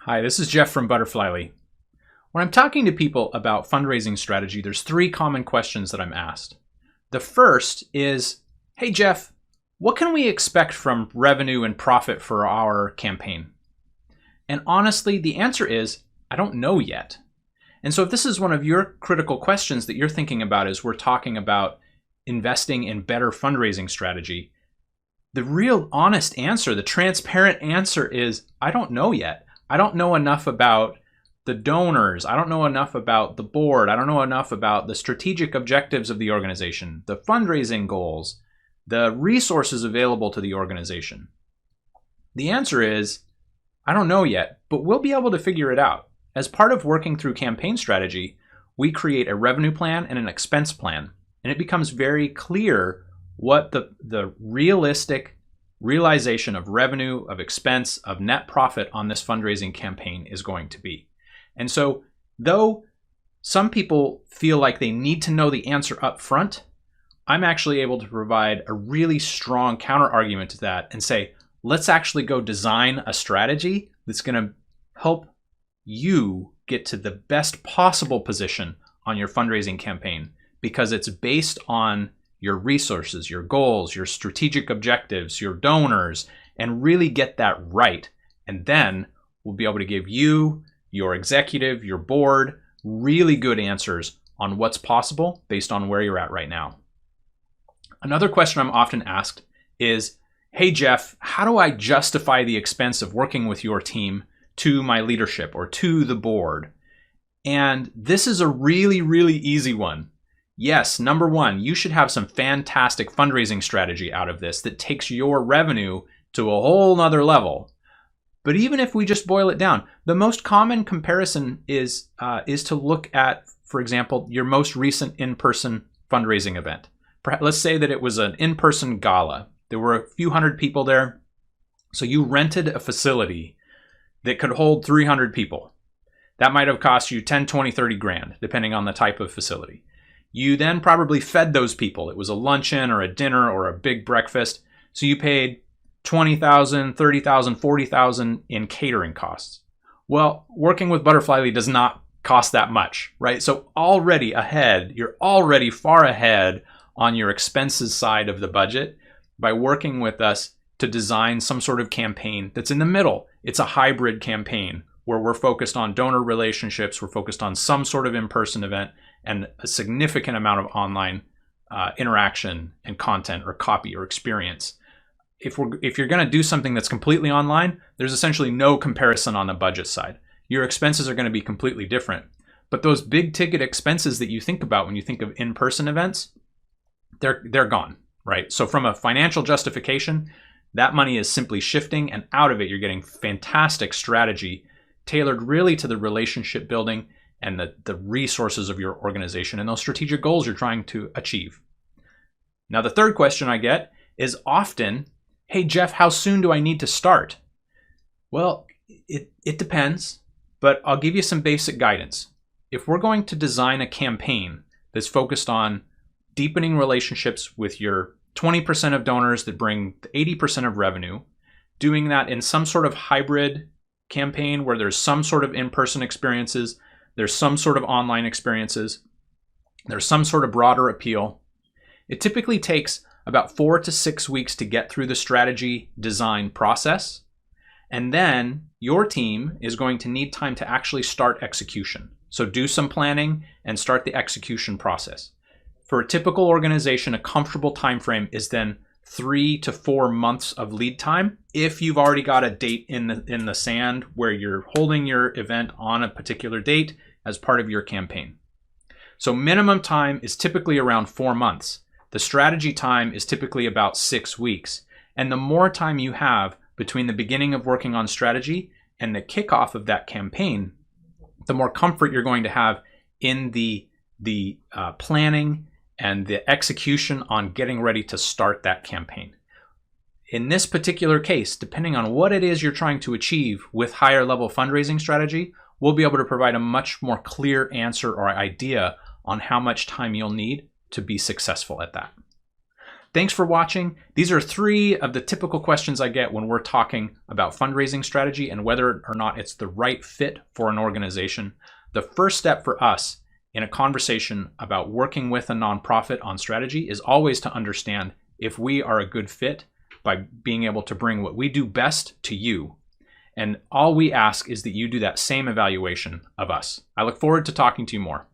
Hi, this is Jeff from Butterflyly. When I'm talking to people about fundraising strategy, there's three common questions that I'm asked. The first is, hey Jeff, what can we expect from revenue and profit for our campaign? And honestly, the answer is, I don't know yet. And so if this is one of your critical questions that you're thinking about as we're talking about investing in better fundraising strategy, the real honest answer, the transparent answer is, I don't know yet. I don't know enough about the donors. I don't know enough about the board. I don't know enough about the strategic objectives of the organization, the fundraising goals, the resources available to the organization. The answer is, I don't know yet, but we'll be able to figure it out. As part of working through campaign strategy, we create a revenue plan and an expense plan, and it becomes very clear what the realistic realization of revenue, of expense, of net profit on this fundraising campaign is going to be. And so, though some people feel like they need to know the answer up front, I'm actually able to provide a really strong counter argument to that and say, let's actually go design a strategy that's going to help you get to the best possible position on your fundraising campaign, because it's based on your resources, your goals, your strategic objectives, your donors, and really get that right. And then we'll be able to give you, your executive, your board, really good answers on what's possible based on where you're at right now. Another question I'm often asked is, hey Jeff, how do I justify the expense of working with your team to my leadership or to the board? And this is a really, really easy one. Yes, number one, you should have some fantastic fundraising strategy out of this that takes your revenue to a whole nother level. But even if we just boil it down, the most common comparison is to look at, for example, your most recent in-person fundraising event. Let's say that it was an in-person gala. There were a few hundred people there. So you rented a facility that could hold 300 people. That might have cost you 10, 20, 30 grand, depending on the type of facility. You then probably fed those people. It was a luncheon or a dinner or a big breakfast. So you paid $20,000, $30,000, $40,000 in catering costs. Well, working with Butterflyly does not cost that much, right? So already ahead, you're already far ahead on your expenses side of the budget by working with us to design some sort of campaign that's in the middle. It's a hybrid campaign where we're focused on donor relationships, we're focused on some sort of in-person event, and a significant amount of online interaction and content or copy or experience. If you're going to do something that's completely online, there's essentially no comparison on the budget side. Your expenses are going to be completely different. But those big ticket expenses that you think about when you think of in-person events, they're gone, right? So from a financial justification, that money is simply shifting, and out of it, you're getting fantastic strategy tailored really to the relationship building and the resources of your organization and those strategic goals you're trying to achieve. Now, the third question I get is often, hey, Jeff, how soon do I need to start? Well, it depends, but I'll give you some basic guidance. If we're going to design a campaign that's focused on deepening relationships with your 20% of donors that bring 80% of revenue, doing that in some sort of hybrid campaign where there's some sort of in-person experiences, there's some sort of online experiences, there's some sort of broader appeal, it typically takes about 4 to 6 weeks to get through the strategy design process. And then your team is going to need time to actually start execution. So do some planning and start the execution process. For a typical organization, a comfortable time frame is then 3 to 4 months of lead time if you've already got a date in the sand where you're holding your event on a particular date as part of your campaign. So minimum time is typically around 4 months. The strategy time is typically about 6 weeks. And the more time you have between the beginning of working on strategy and the kickoff of that campaign, the more comfort you're going to have in the planning and the execution on getting ready to start that campaign. In this particular case, depending on what it is you're trying to achieve with higher level fundraising strategy, we'll be able to provide a much more clear answer or idea on how much time you'll need to be successful at that. Thanks for watching. These are 3 of the typical questions I get when we're talking about fundraising strategy and whether or not it's the right fit for an organization. The first step for us in a conversation about working with a nonprofit on strategy is always to understand if we are a good fit by being able to bring what we do best to you. And all we ask is that you do that same evaluation of us. I look forward to talking to you more.